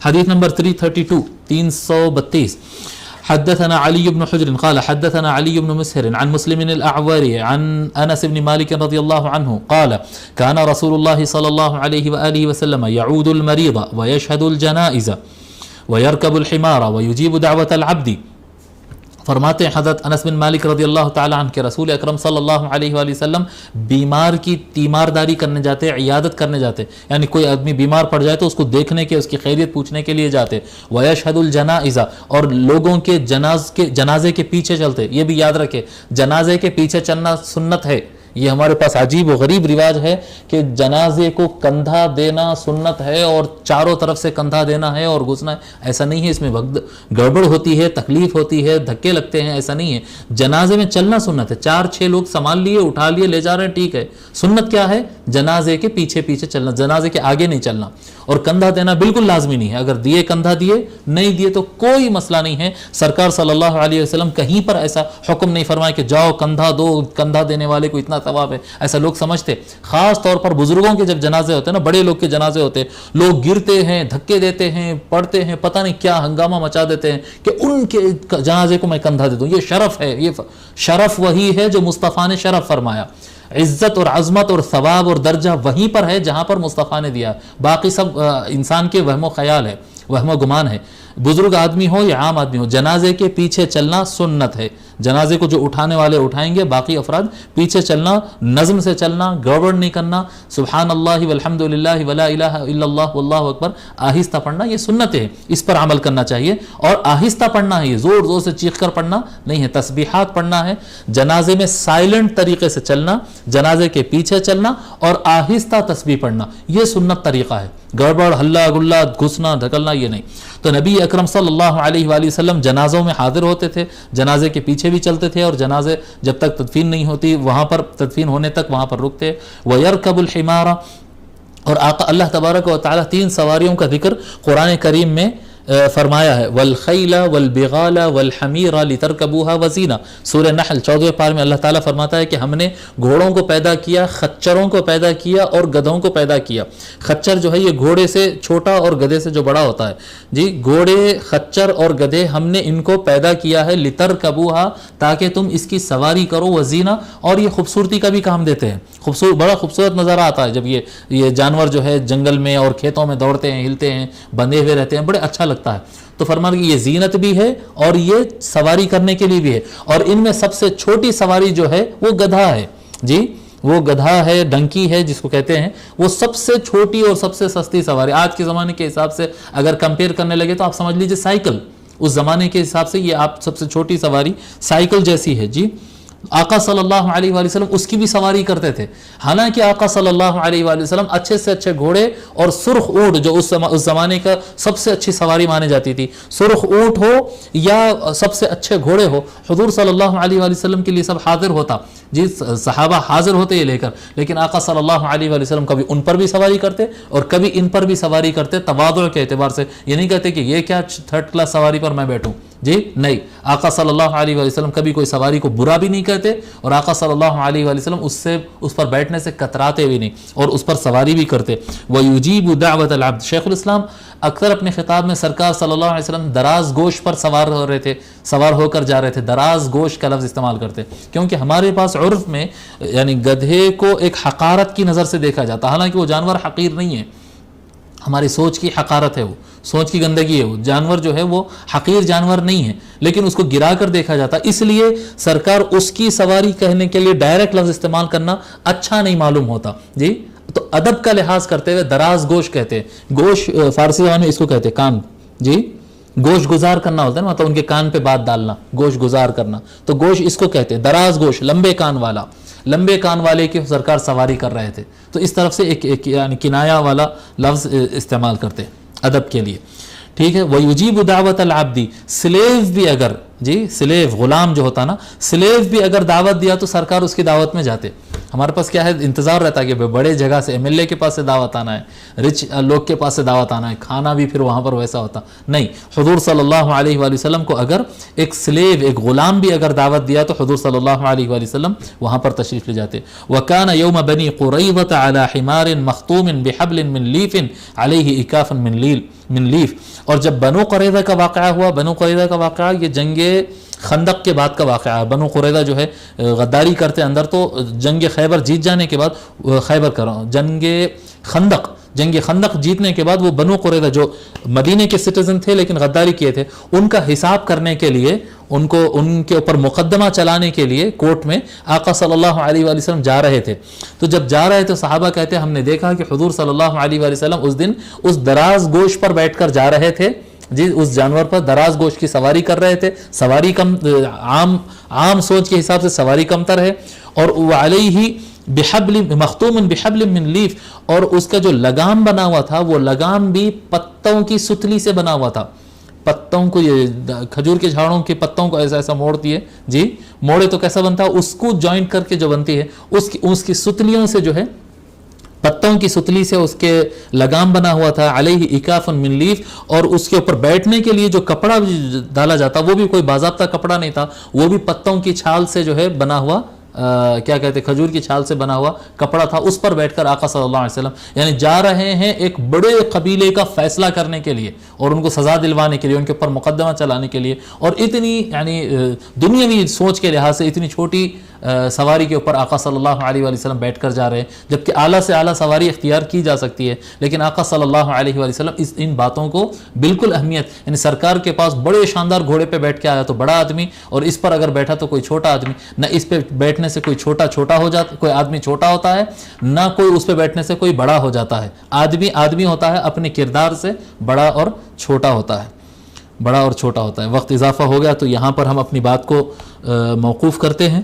حدیث نمبر 332 332. حدثنا علي بن حجر قال حدثنا علي بن مسهر عن مسلم الأعوري عن أنس بن مالك رضي الله عنه قال كان رسول الله صلى الله عليه وآله وسلم يعود المريض ويشهد الجنائز ويركب الحمار ويجيب دعوة العبد. فرماتے ہیں حضرت انس بن مالک رضی اللہ تعالی عنہ کہ رسول اکرم صلی اللہ علیہ وآلہ وسلم بیمار کی تیمارداری کرنے جاتے، عیادت کرنے جاتے، یعنی کوئی آدمی بیمار پڑ جائے تو اس کو دیکھنے کے، اس کی خیریت پوچھنے کے لیے جاتے. وَيَشْهَدُ الْجَنَائِزَ، اور لوگوں کے جنازے کے پیچھے چلتے. یہ بھی یاد رکھے جنازے کے پیچھے چلنا سنت ہے. یہ ہمارے پاس عجیب و غریب رواج ہے کہ جنازے کو کندھا دینا سنت ہے اور چاروں طرف سے کندھا دینا ہے اور گھسنا ہے. ایسا نہیں ہے، اس میں گڑبڑ ہوتی ہے، تکلیف ہوتی ہے، دھکے لگتے ہیں. ایسا نہیں ہے. جنازے میں چلنا سنت ہے. 4-6 لوگ سنبھال لیے، اٹھا لیے، لے جا رہے ہیں، ٹھیک ہے. سنت کیا ہے؟ جنازے کے پیچھے پیچھے چلنا، جنازے کے آگے نہیں چلنا. اور کندھا دینا بالکل لازمی نہیں ہے. اگر دیے کندھا دیے، نہیں دیے تو کوئی مسئلہ نہیں ہے. سرکار صلی اللہ علیہ وسلم کہیں پر ایسا حکم نہیں فرمایا کہ جاؤ کندھا دو، کندھا دینے والے کو اتنا ثواب ہے. ایسا لوگ سمجھتے. خاص طور پر بزرگوں کے جب جنازے ہوتے ہیں نا، بڑے لوگ کے جنازے ہوتے ہیں، لوگ گرتے ہیں، دھکے دیتے ہیں، پڑتے ہیں، پتہ نہیں کیا ہنگامہ مچا دیتے ہیں کہ ان کے جنازے کو میں کندھا دے دوں. یہ شرف ہے. یہ شرف وہی ہے جو مصطفیٰ نے شرف فرمایا. عزت اور عظمت اور ثواب اور درجہ وہیں پر ہے جہاں پر مصطفیٰ نے دیا. باقی سب انسان کے وہم و خیال ہے، وہم و گمان ہے. بزرگ آدمی ہو یا عام آدمی ہو، جنازے کے پیچھے چلنا سنت ہے. جنازے کو جو اٹھانے والے اٹھائیں گے، باقی افراد پیچھے چلنا، نظم سے چلنا، گڑبڑ نہیں کرنا. سبحان اللہ والحمد للہ ولا الہ الا اللہ واللہ اکبر آہستہ پڑھنا، یہ سنت ہے. اس پر عمل کرنا چاہیے اور آہستہ پڑھنا ہے. یہ زور زور سے چیخ کر پڑھنا نہیں ہے. تسبیحات پڑھنا ہے. جنازے میں سائلنٹ طریقے سے چلنا، جنازے کے پیچھے چلنا اور آہستہ تسبیح پڑھنا، یہ سنت طریقہ ہے. گڑبڑ، ہلا گلا، گھسنا دھکلنا یہ نہیں. تو نبی اکرم صلی اللہ علیہ وآلہ وسلم جنازوں میں حاضر ہوتے تھے، جنازے کے پیچھے بھی چلتے تھے اور جنازے جب تک تدفین نہیں ہوتی وہاں پر تدفین ہونے تک وہاں پر رکتے. وَيَرْكَبُ الْحِمَارَ، اور آقا اللہ تبارک و تعالی 3 سواریوں کا ذکر قرآن کریم میں فرمایا ہے. والخیل والبغال والحمیر لترکبوها وزینہ. سورہ نحل 14 پارے میں اللہ تعالیٰ فرماتا ہے کہ ہم نے گھوڑوں کو پیدا کیا، خچروں کو پیدا کیا اور گدھوں کو پیدا کیا. خچر جو ہے یہ گھوڑے سے چھوٹا اور گدھے سے جو بڑا ہوتا ہے. جی گھوڑے، خچر اور گدھے ہم نے ان کو پیدا کیا ہے لترکبوها، تاکہ تم اس کی سواری کرو، وزینہ، اور یہ خوبصورتی کا بھی کام دیتے ہیں. بڑا خوبصورت نظارہ آتا ہے جب یہ جانور جو ہے جنگل میں اور کھیتوں میں دوڑتے ہیں، ہلتے ہیں، بندھے ہوئے رہتے ہیں، بڑے اچھا لگتا ہے. تو فرمایا کہ یہ زینت بھی ہے اور یہ سواری کرنے کے لیے بھی ہے. اور ان میں سب سے چھوٹی سواری جو ہے وہ گدھا ہے. جی وہ گدھا ہے، ڈنکی ہے جس کو کہتے ہیں، وہ سب سے چھوٹی اور سب سے سستی سواری. آج کے زمانے کے حساب سے اگر کمپیئر کرنے لگے تو آپ سمجھ لیجئے سائیکل. اس زمانے کے حساب سے یہ آپ سب سے چھوٹی سواری سائیکل جیسی ہے. جی آقا صلی اللہ علیہ وآلہ وسلم اس کی بھی سواری کرتے تھے. حالانکہ آقا صلی اللہ علیہ وآلہ وسلم اچھے سے اچھے گھوڑے اور سرخ اونٹ، جو اس زمانے کا سب سے اچھی سواری مانی جاتی تھی، سرخ اونٹ ہو یا سب سے اچھے گھوڑے ہو، حضور صلی اللہ علیہ وآلہ وسلم کے لیے سب حاضر ہوتا. جی صحابہ حاضر ہوتے یہ لے کر، لیکن آقا صلی اللہ علیہ وآلہ وسلم کبھی ان پر بھی سواری کرتے اور کبھی ان پر بھی سواری کرتے. تواضع کے اعتبار سے یہ نہیں کہتے کہ یہ کیا 3rd کلاس سواری پر میں بیٹھوں. جی نہیں، آقا صلی اللہ علیہ وآلہ وسلم کبھی کوئی سواری کو برا بھی نہیں کہتے اور آقا صلی اللہ علیہ وآلہ وسلم اس پر بیٹھنے سے کتراتے بھی نہیں اور اس پر سواری بھی کرتے. وَيُجِيبُ دَعْوَةَ الْعَبْدِ. شیخ الاسلام اکثر اپنے خطاب میں سرکار صلی اللہ علیہ وسلم دراز گوش پر سوار ہو کر جا رہے تھے. دراز گوش کا لفظ استعمال کرتے کیونکہ ہمارے پاس عرف میں یعنی گدھے کو ایک حقارت کی نظر سے دیکھا جاتا، حالانکہ وہ جانور حقیر نہیں ہے. ہماری سوچ کی حقارت ہے، وہ سوچ کی گندگی ہے. وہ جانور جو ہے وہ حقیر جانور نہیں ہے، لیکن اس کو گرا کر دیکھا جاتا. اس لیے سرکار اس کی سواری کہنے کے لیے ڈائریکٹ لفظ استعمال کرنا اچھا نہیں معلوم ہوتا. جی تو ادب کا لحاظ کرتے ہوئے دراز گوش کہتے ہیں. گوش فارسی زبان میں اس کو کہتے ہیں کان. جی گوش گزار کرنا ہوتا ہے نا، مطلب ان کے کان پہ بات ڈالنا، گوش گزار کرنا. تو گوش اس کو کہتے ہیں، دراز گوش، لمبے کان والا. لمبے کان والے کی سرکار سواری کر رہے تھے، تو اس طرف سے ایک یعنی کنایا والا لفظ استعمال کرتے ادب کے لیے. ٹھیک ہے. وَيُجِيبُ دَعْوَةَ الْعَبْدِ. سلیو بھی اگر، جی سلیو غلام جو ہوتا نا، سلیو بھی اگر دعوت دیا تو سرکار اس کی دعوت میں جاتے. ہمارے پاس کیا ہے انتظار رہتا ہے کہ بڑے جگہ سے MLA کے پاس سے دعوت آنا ہے, رچ لوگ کے پاس سے دعوت آنا ہے, کھانا بھی پھر وہاں پر ویسا ہوتا نہیں. حضور صلی اللہ علیہ وآلہ وسلم کو اگر ایک سلیو, ایک غلام بھی اگر دعوت دیا تو حضور صلی اللہ علیہ وآلہ وسلم وہاں پر تشریف لے جاتے. وَكَانَ يَوْمَ بَنِي قُرَيْظَةَ عَلَى حِمَارٍ مَخْطُومٍ بِحَبْلٍ مِّن لِيفٍ عَلَيْهِ إِكَافٌ من لیف. اور جب بنو قریظہ کا واقعہ ہوا, بنو قریظہ کا واقعہ یہ جنگ خندق کے بعد کا واقعہ ہے. بنو قریظہ جو ہے غداری کرتے اندر, تو جنگ خیبر جیت جانے کے بعد, خیبر کر رہا ہوں, جنگ خندق جیتنے کے بعد وہ بنو قریظہ جو مدینے کے سٹیزن تھے لیکن غداری کیے تھے, ان کا حساب کرنے کے لیے, ان کے اوپر مقدمہ چلانے کے لیے کورٹ میں آقا صلی اللہ علیہ وآلہ وسلم جا رہے تھے. تو جب جا رہے تھے صحابہ کہتے ہیں ہم نے دیکھا کہ حضور صلی اللہ علیہ وآلہ وسلم اس دن اس دراز گوشت پر بیٹھ کر جا رہے تھے, جی اس جانور پر دراز گوشت کی سواری کر رہے تھے. سواری کم, عام سوچ کے حساب سے سواری کم تر ہے. اور علیہ بحبل مختوم بحبل من لیف, اور اس کا جو لگام بنا ہوا تھا وہ لگام بھی پتوں کی ستلی سے بنا ہوا تھا. پتوں کو, یہ کھجور کے جھاڑوں کے پتوں کو ایسا موڑتی ہے, جی موڑے تو کیسا بنتا ہے, اس کو جوائنٹ کر کے جو بنتی ہے اس کی ستلیوں سے جو ہے, پتوں کی ستلی سے اس کے لگام بنا ہوا تھا. علیہ اکاف من لیف, اور اس کے اوپر بیٹھنے کے لیے جو کپڑا ڈالا جاتا وہ بھی کوئی باضابطہ کپڑا نہیں تھا, وہ بھی پتوں کی چھال سے جو ہے بنا ہوا, کیا کہتے ہیں, کھجور کی چھال سے بنا ہوا کپڑا تھا. اس پر بیٹھ کر آقا صلی اللہ علیہ وسلم یعنی جا رہے ہیں ایک بڑے قبیلے کا فیصلہ کرنے کے لیے, اور ان کو سزا دلوانے کے لیے, ان کے اوپر مقدمہ چلانے کے لیے. اور اتنی یعنی دنیاوی سوچ کے لحاظ سے اتنی چھوٹی سواری کے اوپر آقا صلی اللہ علیہ وآلہ وسلم بیٹھ کر جا رہے ہیں, جبکہ اعلیٰ سے اعلیٰ سواری اختیار کی جا سکتی ہے. لیکن آقا صلی اللہ علیہ وآلہ وسلم ان باتوں کو بالکل اہمیت, یعنی سرکار کے پاس بڑے شاندار گھوڑے پہ بیٹھ کے آیا تو بڑا آدمی, اور اس پر اگر بیٹھا تو کوئی چھوٹا آدمی. نہ اس پہ بیٹھنے سے کوئی چھوٹا ہو جاتا, کوئی آدمی چھوٹا ہوتا ہے, نہ کوئی اس پہ بیٹھنے سے کوئی بڑا ہو جاتا ہے. آدمی ہوتا ہے, اپنے کردار سے بڑا اور چھوٹا ہوتا ہے, بڑا اور چھوٹا ہوتا ہے. وقت اضافہ ہو گیا تو یہاں پر ہم اپنی بات کو موقوف کرتے ہیں.